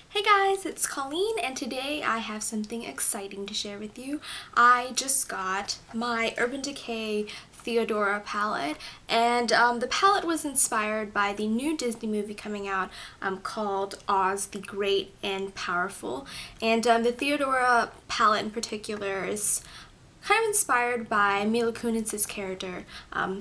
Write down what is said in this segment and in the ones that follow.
Hey guys, it's Colleen and today I have something exciting to share with you. I just got my Urban Decay Theodora palette, and the palette was inspired by the new Disney movie coming out called Oz the Great and Powerful. And the Theodora palette in particular is kind of inspired by Mila Kunis's character,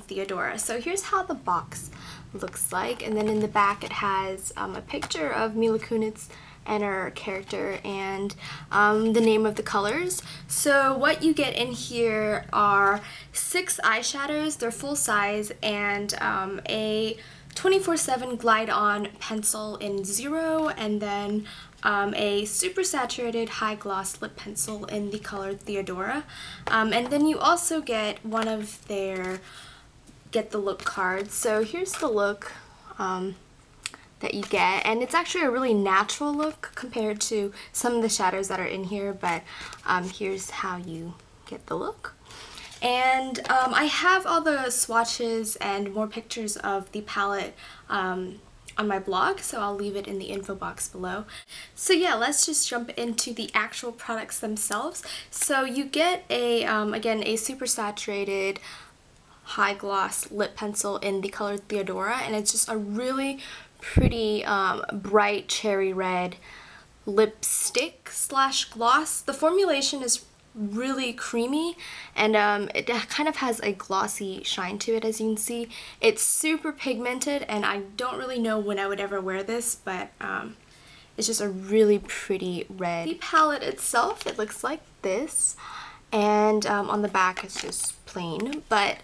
Theodora. So here's how the box looks like, and then in the back it has a picture of Mila Kunis and her character and the name of the colors. So what you get in here are 6 eyeshadows, they're full size, and a 24/7 glide on pencil in 0, and then a super saturated high gloss lip pencil in the color Theodora. And then you also get one of their Get the Look cards. So here's the look that you get, and it's actually a really natural look compared to some of the shadows that are in here, but here's how you get the look. And I have all the swatches and more pictures of the palette on my blog, so I'll leave it in the info box below. So yeah, let's just jump into the actual products themselves. So you get a again, a super saturated high gloss lip pencil in the color Theodora, and it's just a really pretty bright cherry red lipstick slash gloss. The formulation is really creamy, and it kind of has a glossy shine to it, as you can see. It's super pigmented, and I don't really know when I would ever wear this, but it's just a really pretty red. The palette itself, it looks like this, and on the back it's just plain, but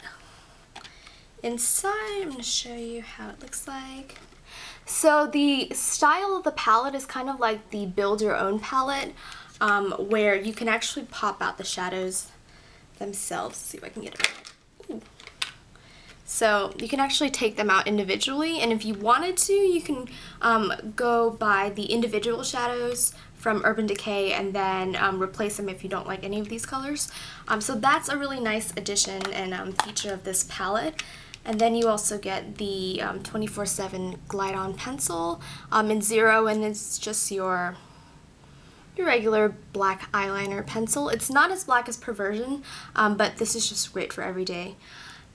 inside I'm going to show you how it looks like. So the style of the palette is kind of like the build your own palette, where you can actually pop out the shadows themselves. Let's see if I can get it right. Ooh. So you can actually take them out individually, and if you wanted to, you can go by the individual shadows from Urban Decay and then replace them if you don't like any of these colors. So that's a really nice addition and feature of this palette. And then you also get the 24/7 glide on pencil in 0, and it's just your regular black eyeliner pencil. It's not as black as Perversion, but this is just great for every day.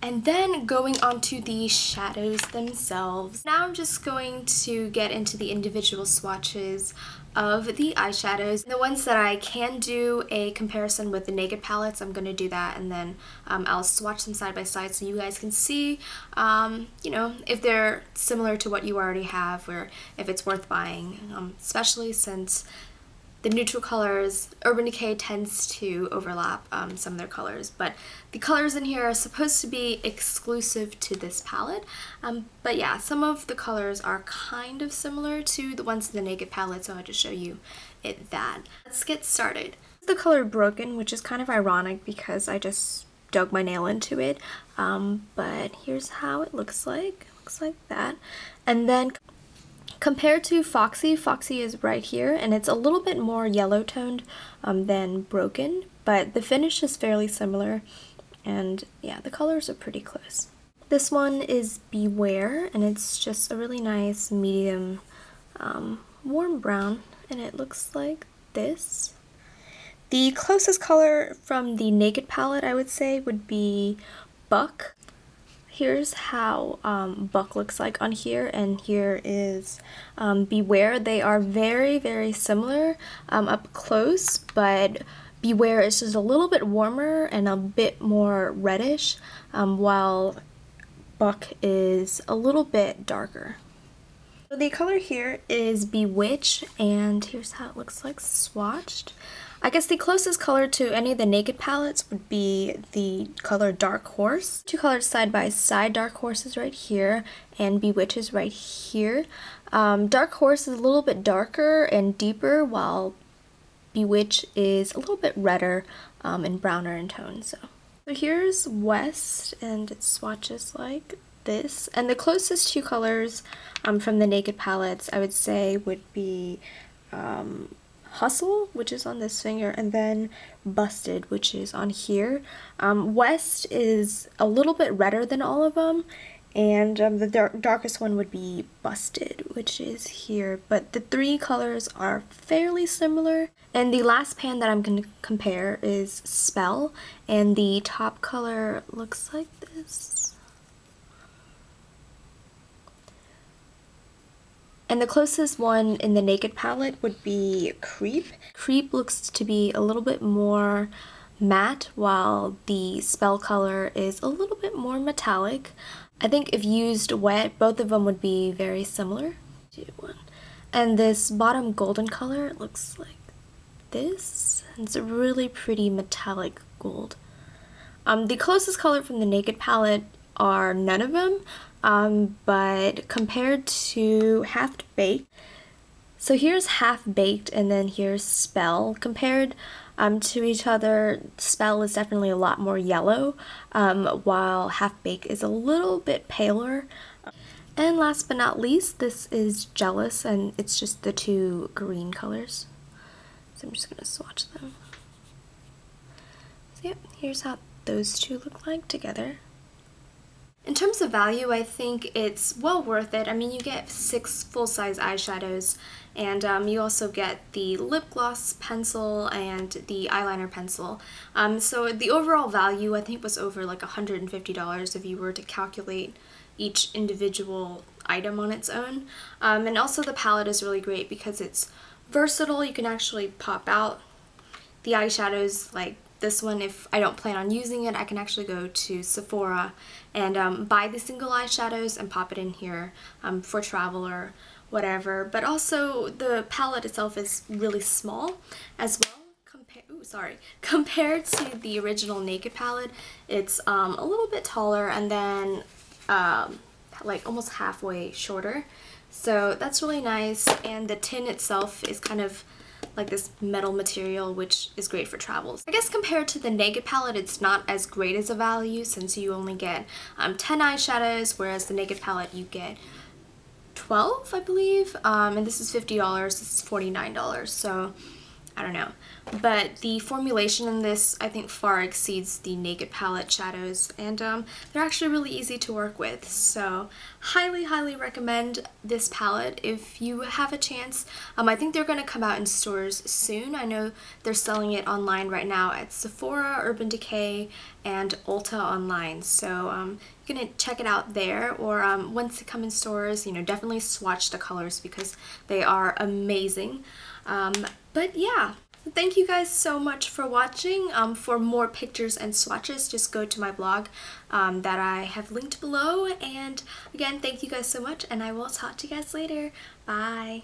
And then going on to the shadows themselves. Now I'm just going to get into the individual swatches of the eyeshadows. The ones that I can do a comparison with the Naked palettes, I'm going to do that, and then I'll swatch them side by side so you guys can see, you know, if they're similar to what you already have, or if it's worth buying, especially since the neutral colors, Urban Decay tends to overlap some of their colors, but the colors in here are supposed to be exclusive to this palette. But yeah, some of the colors are kind of similar to the ones in the Naked palette, so I'll just show you that. Let's get started. The color Broken, which is kind of ironic because I just dug my nail into it, but here's how it looks like. It looks like that. And then compared to Foxy, Foxy is right here, and it's a little bit more yellow toned than Broken, but the finish is fairly similar, and yeah, the colors are pretty close. This one is Beware, and it's just a really nice medium warm brown, and it looks like this. The closest color from the Naked palette, I would say, would be Buck. Here's how Buck looks like on here, and here is Beware. They are very, very similar up close, but Beware is just a little bit warmer and a bit more reddish, while Buck is a little bit darker. So the color here is Bewitch, and here's how it looks like swatched. I guess the closest color to any of the Naked palettes would be the color Dark Horse. 2 colors side by side. Dark Horse is right here, and Bewitch is right here. Dark Horse is a little bit darker and deeper, while Bewitch is a little bit redder and browner in tone. So here's West, and it swatches like this. And the closest 2 colors from the Naked palettes, I would say, would be Hustle, which is on this finger, and then Busted, which is on here. West is a little bit redder than all of them, And the darkest one would be Busted, which is here. But the three colors are fairly similar. And the last pan that I'm going to compare is Spell. And the top color looks like this. And the closest one in the Naked palette would be Creep. Creep looks to be a little bit more matte, while the Spell color is a little bit more metallic. I think if used wet, both of them would be very similar. And this bottom golden color looks like this. It's a really pretty metallic gold. The closest color from the Naked palette are none of them, but compared to Half Baked, so here's Half Baked and then here's Spell. Compared to each other, Spell is definitely a lot more yellow, while Half Baked is a little bit paler. And last but not least, this is Jealous, and it's just the two green colors. So I'm just going to swatch them. So yeah, here's how those two look like together. In terms of value, I think it's well worth it. I mean, you get 6 full-size eyeshadows, and you also get the lip gloss pencil and the eyeliner pencil. So the overall value, I think, was over like $150 if you were to calculate each individual item on its own. And also the palette is really great because it's versatile. You can actually pop out the eyeshadows. Like this one, if I don't plan on using it, I can actually go to Sephora and buy the single eyeshadows and pop it in here for travel or whatever. But also the palette itself is really small as well. Compared to the original Naked palette, it's a little bit taller and then like almost halfway shorter. So that's really nice, and the tin itself is kind of like this metal material, which is great for travels. I guess compared to the Naked palette, it's not as great as a value since you only get 10 eyeshadows, whereas the Naked palette you get 12, I believe, and this is $50, this is $49, so I don't know. But the formulation in this, I think, far exceeds the Naked palette shadows, and they're actually really easy to work with. So highly, highly recommend this palette if you have a chance. I think they're going to come out in stores soon. I know they're selling it online right now at Sephora, Urban Decay, and Ulta online. So you're going to check it out there, or once they come in stores, you know, definitely swatch the colors because they are amazing. But yeah, thank you guys so much for watching. For more pictures and swatches, just go to my blog that I have linked below. And again, thank you guys so much, and I will talk to you guys later. Bye!